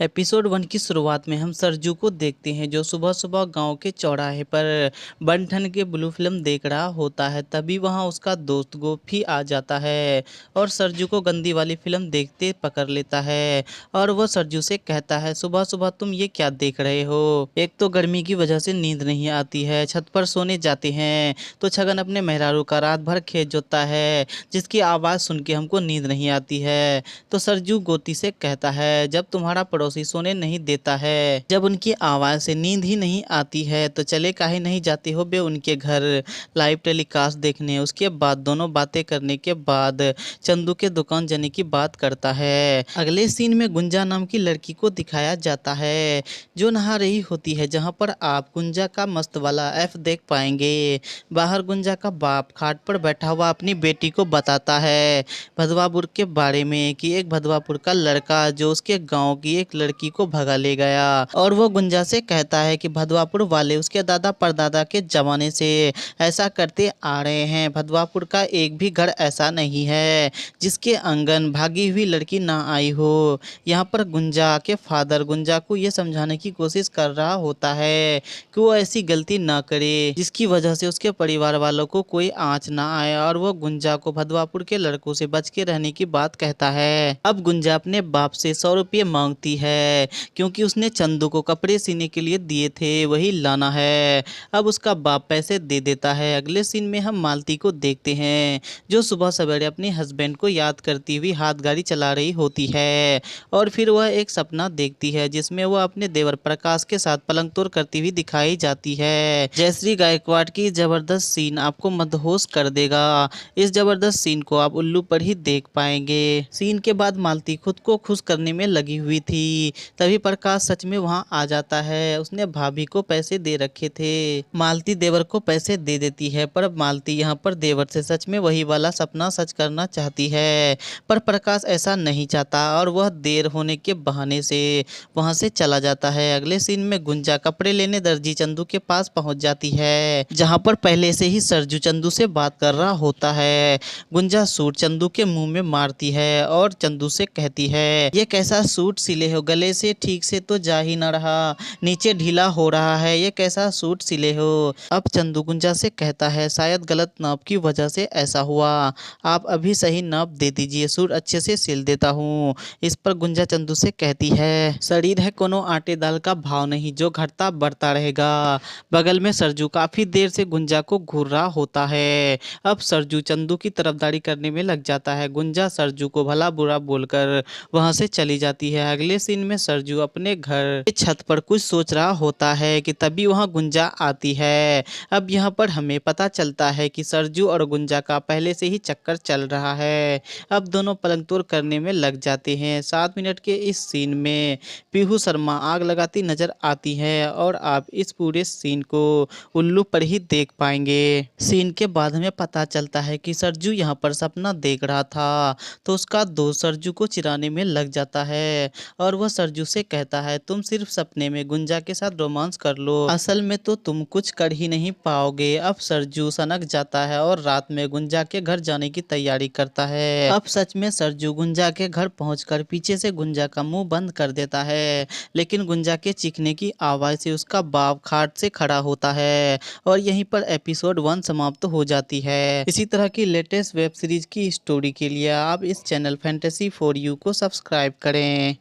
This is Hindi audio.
एपिसोड 1 की शुरुआत में हम सरजू को देखते हैं जो सुबह सुबह गांव के चौराहे पर बन ठन के ब्लू फिल्म देख रहा होता है। तभी वहां उसका दोस्त गोपी आ जाता है और सरजू को गंदी वाली फिल्म देखते पकड़ लेता है। और वह सरजू से कहता है, सुबह सुबह तुम ये क्या देख रहे हो? एक तो गर्मी की वजह से नींद नहीं आती है, छत पर सोने जाते हैं तो छगन अपने मेहरारू का रात भर खेत जोतता है जिसकी आवाज़ सुन के हमको नींद नहीं आती है। तो सरजू गोती से कहता है, जब तुम्हारा पड़ोसी सोने नहीं देता है, जब उनकी आवाज़ से नींद ही नहीं आती है तो चले काहे नहीं जाते हो बे उनके घर लाइव टेलीकास्ट देखने। उसके बाद दोनों बातें करने के बाद चंदू के दुकान जाने की बात करता है। अगले सीन में गुंजा नाम की लड़की को दिखाया जाता है जो नहा रही होती है, जहां पर आप गुंजा का मस्त वाला एफ देख पाएंगे। बाहर गुंजा का बाप खाट पर बैठा हुआ अपनी बेटी को बताता है भदवापुर के बारे में कि एक भदवापुर का लड़का जो उसके गांव की एक लड़की को भगा ले गया। और वो गुंजा से कहता है कि भदवापुर वाले उसके दादा परदादा के जमाने से ऐसा करते आ रहे हैं। भदवापुर का एक भी घर ऐसा नहीं है जिसके आंगन भागी हुई लड़की ना आई हो। यहाँ पर गुंजा के फादर गुंजा को ये समझाने की कोशिश कर रहा होता है कि वो ऐसी गलती ना करे जिसकी वजह से उसके परिवार वालों को कोई आंच ना आए। और वो गुंजा को भदवापुर के लड़कों से बच के रहने की बात कहता है। अब गुंजा अपने बाप से 100 रुपये मांगती है क्योंकि उसने चंदू को कपड़े सीने के लिए दिए थे, वही लाना है। अब उसका बाप पैसे दे देता है। अगले सीन में हम मालती को देखते हैं जो सुबह सवेरे अपने हस्बैंड को याद करती हुई हाथ गाड़ी चला रही होती है। और फिर वह एक सपना देखती है जिसमें वह अपने देवर प्रकाश के साथ पलंग तोड़ करती हुई दिखाई जाती है। जयश्री गायकवाड़ की जबरदस्त सीन आपको मदहोश कर देगा। इस जबरदस्त सीन को आप उल्लू पर ही देख पाएंगे। सीन के बाद मालती खुद को खुश करने में लगी हुई थी, तभी प्रकाश सच में वहां आ जाता है। उसने भाभी को पैसे दे रखे थे। मालती देवर को पैसे दे देती है पर मालती यहाँ पर देवर से सच में वही वाला सपना सच करना चाहती है, पर प्रकाश ऐसा नहीं चाहता और वह देर होने के बहाने से वहां से चला जाता है। अगले सीन में गुंजा कपड़े लेने दर्जी चंदू के पास पहुंच जाती है जहां पर पहले से ही सरजू चंदू से बात कर रहा होता है। गुंजा सूट चंदू के मुंह में मारती है और चंदू से कहती है, ये कैसा सूट सिले हो, गले से ठीक से तो जा ही ना रहा, नीचे ढीला हो रहा है, ये कैसा सूट सिले हो। अब चंदू गुंजा से कहता है, शायद गलत नाप की वजह से ऐसा हुआ, आप अभी सही नाप दे दीजिए, सूट अच्छे से सिल देता हूँ। इस पर गुंजा चंदू से कहती है, शरीर है कोनो आटे दाल का भाव नहीं जो घटता बढ़ता रहेगा। बगल में सरजू काफी देर से गुंजा को घूर रहा होता है। अब सरजू चंदू की तरफदारी करने में लग जाता है। गुंजा सरजू को भला बुरा बोलकर वहां से चली जाती है। अगले सीन में सरजू अपने घर की छत पर कुछ सोच रहा होता है कि तभी वहां गुंजा आती है। अब यहाँ पर हमें पता चलता है कि सरजू और गुंजा का पहले से ही चक्कर चल रहा है। अब दोनों पलंग तोड़ करने में लग जाते हैं। 7 मिनट के इस सीन में पीहू शर्मा आग लगाती नजर आती है और आप इस पूरे सीन को उल्लू पर ही देख पाएंगे। सीन के बाद हमें पता चलता है कि सरजू यहाँ पर सपना देख रहा था तो उसका दोस्त सरजू को चिढ़ाने में लग जाता है और वह सरजू से कहता है, तुम सिर्फ सपने में गुंजा के साथ रोमांस कर लो, असल में तो तुम कुछ कर ही नहीं पाओगे। अब सरजू सनक जाता है और रात में गुंजा के घर जाने की तैयारी करता है। अब सच में सरजू गुंजा के घर पहुंचकर पीछे से गुंजा का मुंह बंद कर देता है, लेकिन गुंजा के चीखने की आवाज से उसका बाप खाट से खड़ा होता है और यहीं पर एपिसोड 1 समाप्त हो जाती है। इसी तरह की लेटेस्ट वेब सीरीज की स्टोरी के लिए आप इस चैनल फैंटेसी फॉर यू को सब्सक्राइब करें।